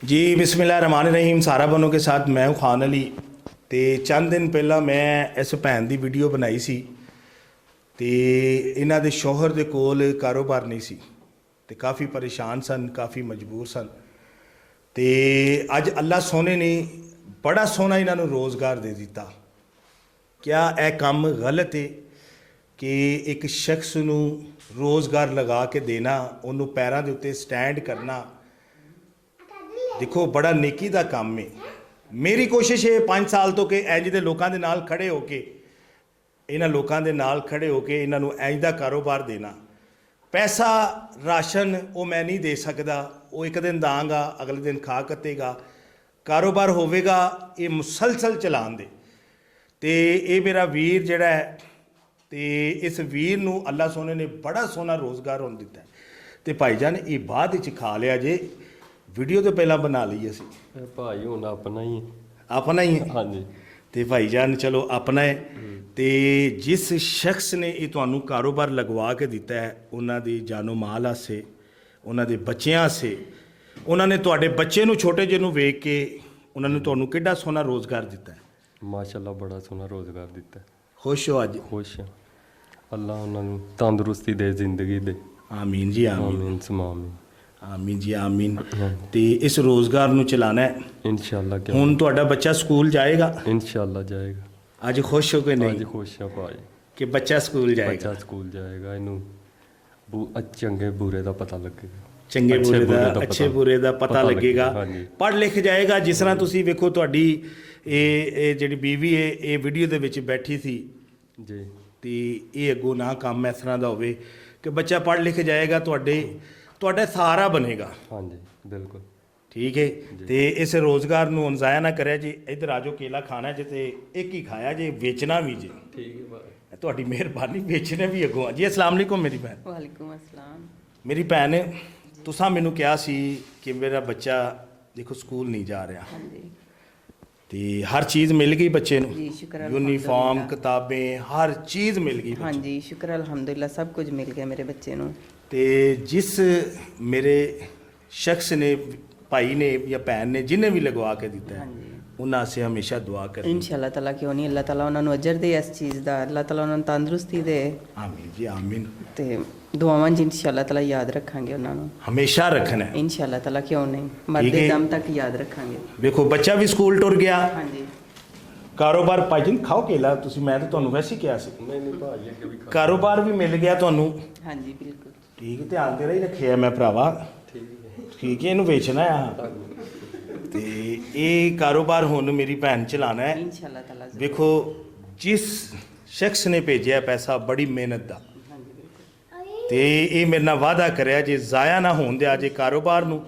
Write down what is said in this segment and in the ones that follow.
जी बिस्मिल्लाहिर्रहमानिर्रहीम। सारा बनो के साथ मैं हूँ खान अली। तो चंद दिन पहला मैं इस भैन की वीडियो बनाई सी ते इन्हां दे शौहर दे कोल कारोबार नहीं सी ते काफ़ी परेशान सन, काफ़ी मजबूर सन। ते अज अल्लाह सोने ने बड़ा सोहना इन्हां नूं रोज़गार दे दिता। क्या यह काम गलत है कि एक शख्स नूं रोज़गार लगा के देना, उन्होंने पैरों के उत्ते स्टैंड करना? देखो बड़ा नेकी का काम है। मेरी कोशिश है 5 साल तो कि इंज दे लोगों के नाल खड़े होके, इन्हां लोगों के नाल खड़े होके इन्हां नूं इंज दा कारोबार देना। पैसा राशन वो मैं नहीं दे सकता, वो एक दिन दांगा अगले दिन खा कतेगा। कारोबार होवेगा ये मुसलसल चलान दे। ते ये मेरा वीर जिहड़ा है, ते इस वीर नूं अल्लाह सोने ने बड़ा सोहना रोज़गार होने दिता है। ते भाईजान ये बाद विच खा लिया जे, वीडियो तो पहला बना ली असी। भाई हुण अपना ही अपना ही है। हाँ जी। तो भाईजान चलो अपना है। तो जिस शख्स ने ये तुहानू कारोबार लगवा के दिता है, उन्होंने दी जानो माल आसे, उन्होंने बच्चों आसे, उन्होंने तुहाडे बच्चे नू छोटे जे नू वेख के उन्होंने तुहानू किड्डा सोहना रोज़गार दिता है। माशाअल्लाह बड़ा सोहना रोज़गार दिता है। खुश हो अज? खुश हाँ। अल्लाह उन्होंने तंदुरुस्ती दे, जिंदगी दे। आमीन जी आमीन। आमीन सुमा आमीन। आमीन जी आमीन। तो इस रोज़गार नू चलाना है इंशाअल्लाह। क्या हुण तुहाडा बच्चा स्कूल जाएगा? इंशाअल्लाह जाएगा। अज खुश हो के नहीं? आज खुश है भाई कि बच्चा स्कूल जाएगा। बच्चा स्कूल जाएगा, इनू चंगे बुरे का पता लगेगा। चंगे बुरे का, अच्छे बुरे का पता लगेगा। हाँ जी। पढ़ लिख जाएगा। जिस तरह तुसी वेखो तुहाडी ये जिहड़ी बीवी है ये वीडियो दे विच बैठी सी जी। ते ये अगों ना काम इस तरह का होवे कि बच्चा पढ़ लिख जाएगा, तुहाडा सहारा बनेगा। हाँ जी बिल्कुल ठीक है। तो इस रोज़गार नूं ज़ाया ना करे जी। इधर आजो केला खाना जे, ते एक ही खाया जे, बेचना भी जे। ठीक है भाई। तुहाडी मेहरबानी, बेचने भी अगों जी। अस्सलाम वालेकुम मेरी भैन। वालेकुम अस्सलाम। मेरी भैन तुसां मैनूं कहा सी कि मेरा बच्चा देखो स्कूल नहीं जा रहा, हाँ जी तो हर चीज़ मिल गई बच्चे नूं, जी, शुक्र यूनीफॉर्म अल्हम्दुलिल्लाह। किताबें हर चीज़ मिल गई हाँ बच्चे। जी शुक्र अल्हम्दुलिल्लाह, सब कुछ मिल गया मेरे बच्चे नूं। ते जिस मेरे शख्स ने, भाई ने या भैन ने, जिन्हें भी लगवा के दिता हाँ है, जी उन्हें असें हमेशा दुआ करनी। इंशाअल्लाह ताला क्यों नहीं, अल्लाह ताला उन्होंने अजर दे इस चीज़ का, अल्लाह ताला उन्होंने तंदुरुस्ती दे। आमीन जी आमीन। ते दुआवां जी इंशाअल्लाह ताला याद रखांगे उन्होंने, हमेशा रखना है। इंशाअल्लाह ताला क्यों नहीं, ठीक मरदे है। दम तक याद रखांगे। देखो बच्चा भी स्कूल टुर गया, हाँ जी कारोबार भाई जी खाओ केला तुसी, मैं तो तुहानू वैसे ही कहा सी। नहीं भाई अगे भी खा। कारोबार भी मिल गया तुहानू। हाँ जी बिल्कुल ठीक है, ध्यान तेरा ही रखे मैं भरावा। ठीक है, इनू बेचना है। तो ये कारोबार हुण मेरी भैन चलाना है। इंशाअल्लाह ताला ज़रूर। देखो जिस शख्स ने भेजा पैसा बड़ी मेहनत का, हाँ जी बिल्कुल। तो ये मेरे नाल वादा कराया जे ज़ाया ना होण दिया जे कारोबार नू,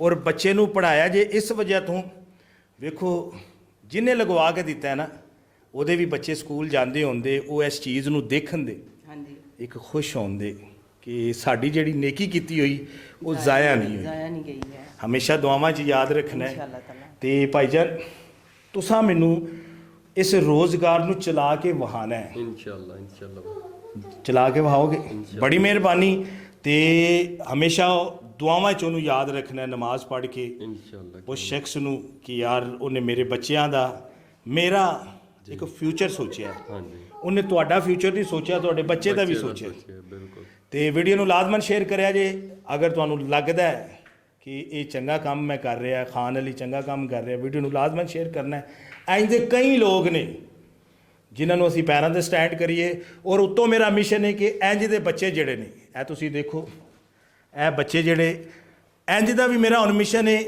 और बच्चे नू पढ़ाया जे इस वजह तो। वेखो जिन्हें लगवा के दिता है ना, ਉਹਦੇ भी बच्चे स्कूल जाते होंदे, वो इस चीज़ नू देखण दे, हाँ जी एक खुश होंदे कि साडी जिहड़ी नेकी कीती हुई वो ज़ाया नहीं हुई। ज़ाया नहीं गई है हमेशा दुआवां 'च याद रखना है। इंशाअल्लाह ताला। तो भाईजान तुसां मैनू इस रोज़गार नू चला के वहाना है। इंशाअल्लाह इंशाअल्लाह चला के वहाओगे, बड़ी मेहरबानी। तो हमेशा दुआवां च उन्होंने याद रखना है, नमाज पढ़ के इंशाअल्लाह। उस शख्स नू कि यार उन्हें मेरे बच्चों का, मेरा एक फ्यूचर सोचा है। हाँ जी उन्हें तुहाडा फ्यूचर नहीं सोचा, तुहाडे बच्चे का भी सोचा। बिल्कुल। तो वीडियो नू लाजमन शेयर करिया जे अगर तुहानू लगदा है कि ये चंगा काम मैं कर रहा, खान अली चंगा काम कर रहा, वीडियो नू लाजमन शेयर करना है। इंज दे कई लोग ने जिन्होंने असीं पैरों ते स्टैंड करिए, और उत्तों मेरा मिशन है कि इंज दे बच्चे जिहड़े ने, ए तुसीं देखो ए बच्चे जिहड़े, इंज दा भी मेरा हुण मिशन है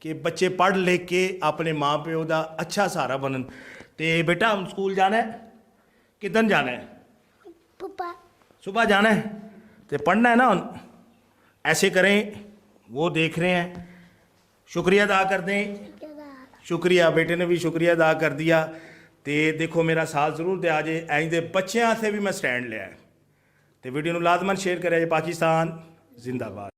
कि बच्चे पढ़ लिख के अपने माँ प्यो का अच्छा सहारा बनन। तो बेटा हम स्कूल जाना है, किदन जाना है? सुबह जाना है, तो पढ़ना है ना। हुण ऐसे करें, वो देख रहे हैं, शुक्रिया अदा कर दें। शुक्रिया, बेटे ने भी शुक्रिया अदा कर दिया। तो देखो मेरा साथ ज़रूर दिया जे, इंज दे बच्चों से भी मैं स्टैंड लिया है। तो वीडियो नू लाजमन शेयर करें। पाकिस्तान जिंदाबाद।